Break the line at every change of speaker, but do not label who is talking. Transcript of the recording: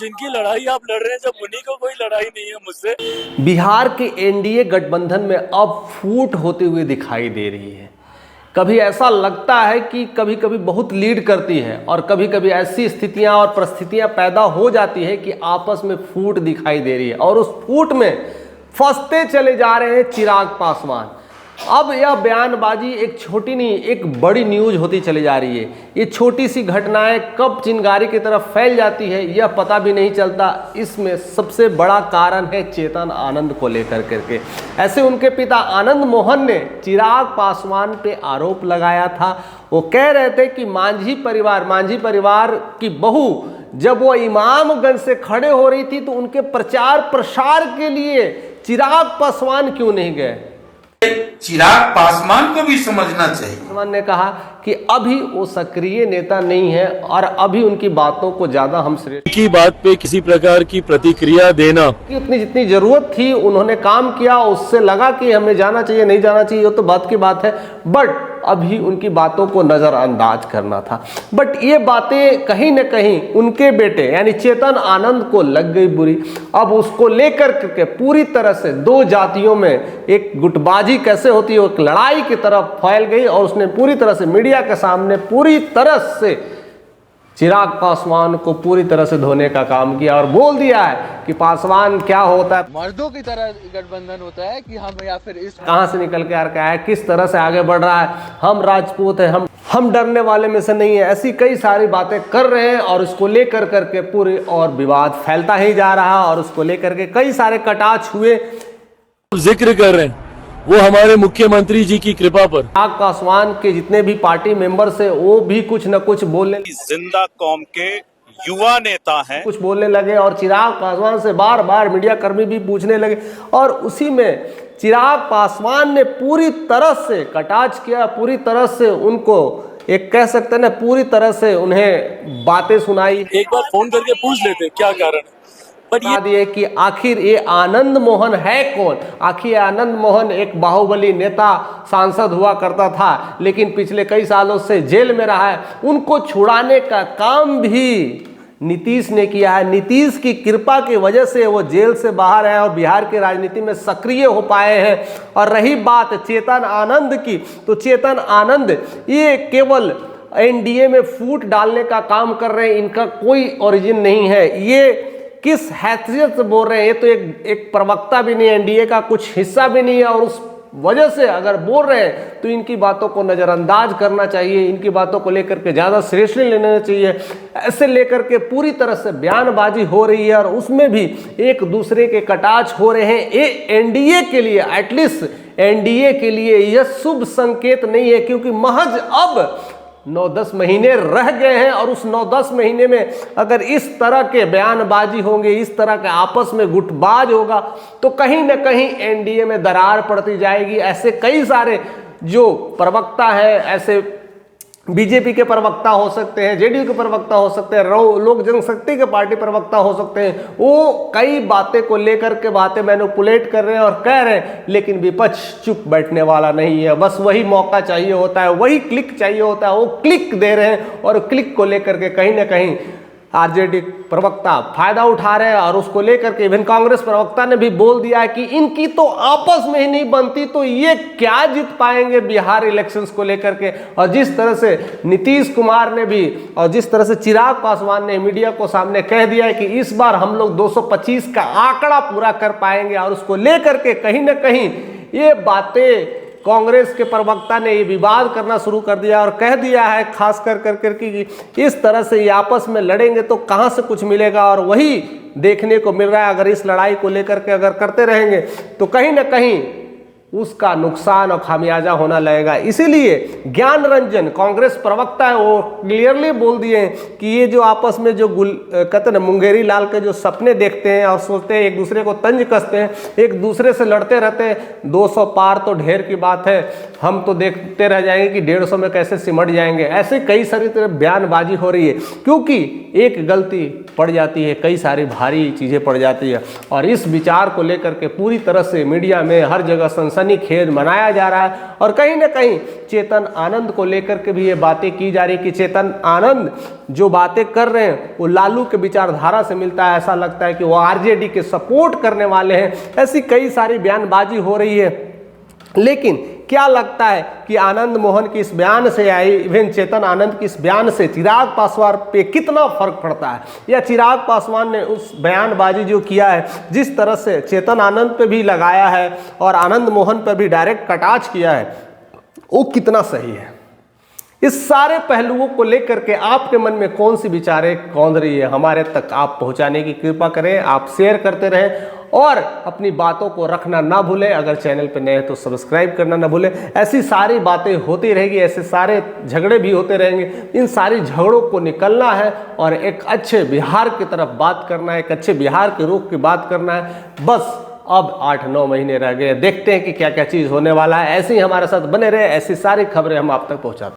जिनकी लड़ाई आप लड़ रहे हैं, जब उन्हीं को कोई लड़ाई नहीं है मुझसे।
बिहार के एनडीए गठबंधन में अब फूट होते हुए दिखाई दे रही है। कभी ऐसा लगता है कि कभी कभी बहुत लीड करती है और कभी कभी ऐसी स्थितियां और परिस्थितियां पैदा हो जाती है कि आपस में फूट दिखाई दे रही है और उस फूट में फंसते चले जा रहे हैं चिराग पासवान। अब यह बयानबाजी एक छोटी नहीं, एक बड़ी न्यूज होती चली जा रही है। ये छोटी सी घटनाएं कब चिंगारी की तरफ फैल जाती है यह पता भी नहीं चलता। इसमें सबसे बड़ा कारण है चेतन आनंद को लेकर करके। ऐसे उनके पिता आनंद मोहन ने चिराग पासवान पे आरोप लगाया था। वो कह रहे थे कि मांझी परिवार की बहू जब वो इमामगंज से खड़े हो रही थी तो उनके प्रचार प्रसार के लिए चिराग पासवान क्यों नहीं गए।
चिराग पासवान को भी समझना चाहिए।
पासवान ने कहा कि अभी वो सक्रिय नेता नहीं है और अभी उनकी बातों को ज्यादा हम श्रेय
की बात पे किसी प्रकार की प्रतिक्रिया देना,
उतनी जितनी जरूरत थी उन्होंने काम किया, उससे लगा कि हमें जाना चाहिए नहीं जाना चाहिए वो तो बात की बात है, बट अभी उनकी बातों को नजरअंदाज करना था। बट ये बातें कहीं न कहीं उनके बेटे यानी चेतन आनंद को लग गई बुरी। अब उसको लेकर के पूरी तरह से दो जातियों में एक गुटबाजी कैसे होती है, एक लड़ाई की तरफ फैल गई और उसने पूरी तरह से मीडिया के सामने पूरी तरह से चिराग पासवान को पूरी तरह से धोने का काम किया और बोल दिया है कि पासवान क्या होता है,
मर्दों की तरह गठबंधन होता है कि हम या फिर इस
कहां से निकल के आ रहा है, किस तरह से आगे बढ़ रहा है, हम राजपूत हैं, हम डरने वाले में से नहीं है। ऐसी कई सारी बातें कर रहे हैं और उसको लेकर करके पूरे और विवाद फैलता ही जा रहा और उसको लेकर के कई सारे कटाक्ष हुए।
जिक्र कर रहे हैं वो हमारे मुख्यमंत्री जी की कृपा पर।
चिराग पासवान के जितने भी पार्टी मेंबर्स है वो भी कुछ न कुछ बोलने,
जिंदा कौम के युवा नेता हैं,
कुछ बोलने लगे और चिराग पासवान से बार बार मीडिया कर्मी भी पूछने लगे और उसी में चिराग पासवान ने पूरी तरह से कटाक्ष किया, पूरी तरह से उनको एक कह सकते हैं ना पूरी तरह से उन्हें बातें सुनाई।
एक बार फोन करके पूछ लेते क्या कारण है,
बता दिए कि आखिर ये आनंद मोहन है कौन। आखिर आनंद मोहन एक बाहुबली नेता सांसद हुआ करता था लेकिन पिछले कई सालों से जेल में रहा है। उनको छुड़ाने का काम भी नीतीश ने किया है। नीतीश की कृपा की वजह से वो जेल से बाहर है और बिहार की राजनीति में सक्रिय हो पाए हैं। और रही बात चेतन आनंद की, तो चेतन आनंद ये केवल एनडीए में फूट डालने का काम कर रहे हैं, इनका कोई ओरिजिन नहीं है। ये किस हैसियत से बोल रहे हैं, ये तो एक प्रवक्ता भी नहीं है, एनडीए का कुछ हिस्सा भी नहीं है और उस वजह से अगर बोल रहे हैं तो इनकी बातों को नज़रअंदाज करना चाहिए, इनकी बातों को लेकर के ज़्यादा सीरियसली लेना चाहिए। ऐसे लेकर के पूरी तरह से बयानबाजी हो रही है और उसमें भी एक दूसरे के कटाक्ष हो रहे हैं। ये एनडीए के लिए, एटलीस्ट एनडीए के लिए यह शुभ संकेत नहीं है क्योंकि महज अब 9-10 महीने रह गए हैं और उस 9-10 महीने में अगर इस तरह के बयानबाजी होंगे, इस तरह के आपस में गुटबाज होगा तो कहीं ना कहीं एनडीए में दरार पड़ती जाएगी। ऐसे कई सारे जो प्रवक्ता हैं, ऐसे बीजेपी के प्रवक्ता हो सकते हैं, जेडीयू के प्रवक्ता हो सकते हैं, लोक जनशक्ति के पार्टी प्रवक्ता हो सकते हैं, वो कई बातें को लेकर के बातें मैनिपुलेट कर रहे हैं और कह रहे हैं, लेकिन विपक्ष चुप बैठने वाला नहीं है। बस वही मौका चाहिए होता है, वही क्लिक चाहिए होता है, वो क्लिक दे रहे हैं और क्लिक को लेकर के कहीं ना कहीं आरजेडी प्रवक्ता फायदा उठा रहे हैं और उसको लेकर के इवन कांग्रेस प्रवक्ता ने भी बोल दिया है कि इनकी तो आपस में ही नहीं बनती तो ये क्या जीत पाएंगे बिहार इलेक्शंस को लेकर के। और जिस तरह से नीतीश कुमार ने भी और जिस तरह से चिराग पासवान ने मीडिया को सामने कह दिया है कि इस बार हम लोग 225 का आंकड़ा पूरा कर पाएंगे और उसको लेकर के कहीं ना कहीं ये बातें कांग्रेस के प्रवक्ता ने ये विवाद करना शुरू कर दिया और कह दिया है खास कर कि इस तरह से ये आपस में लड़ेंगे तो कहां से कुछ मिलेगा। और वही देखने को मिल रहा है, अगर इस लड़ाई को लेकर के अगर करते रहेंगे तो कहीं ना कहीं उसका नुकसान और खामियाजा होना लगेगा। इसीलिए ज्ञान रंजन कांग्रेस प्रवक्ता है वो क्लियरली बोल दिए कि ये जो आपस में जो कहते ना मुंगेरी लाल के जो सपने देखते हैं और सोचते हैं, एक दूसरे को तंज कसते हैं, एक दूसरे से लड़ते रहते हैं, 200 पार तो ढेर की बात है, हम तो देखते रह जाएंगे कि 150 में कैसे सिमट जाएंगे। ऐसे कई सारी तरह बयानबाजी हो रही है क्योंकि एक गलती पड़ जाती है, कई सारी भारी चीज़ें पड़ जाती है और इस विचार को लेकर के पूरी तरह से मीडिया में हर जगह संसद सनीखेज मनाया जा रहा है। और कहीं ना कहीं चेतन आनंद को लेकर के भी ये बातें की जा रही कि चेतन आनंद जो बातें कर रहे हैं वो लालू के विचारधारा से मिलता है, ऐसा लगता है कि वो आरजेडी के सपोर्ट करने वाले हैं। ऐसी कई सारी बयानबाजी हो रही है, लेकिन क्या लगता है कि आनंद मोहन की इस बयान से या इवन चेतन आनंद की इस बयान से चिराग पासवान पे कितना फर्क पड़ता है, या चिराग पासवान ने उस बयानबाजी जो किया है जिस तरह से चेतन आनंद पे भी लगाया है और आनंद मोहन पर भी डायरेक्ट कटाक्ष किया है, वो कितना सही है? इस सारे पहलुओं को लेकर के आपके मन में कौन सी विचारें कौंध रही है, हमारे तक आप पहुंचाने की कृपा करें। आप शेयर करते रहें और अपनी बातों को रखना ना भूलें। अगर चैनल पर नए हैं तो सब्सक्राइब करना ना भूलें। ऐसी सारी बातें होती रहेगी, ऐसे सारे झगड़े भी होते रहेंगे। इन सारी झगड़ों को निकलना है और एक अच्छे बिहार की तरफ बात करना है, एक अच्छे बिहार के रुख की बात करना है। बस अब 8-9 महीने रह गए, देखते हैं कि क्या क्या चीज़ होने वाला है। ऐसे ही हमारे साथ बने रहे, ऐसी सारी खबरें हम आप तक पहुँचाते हैं।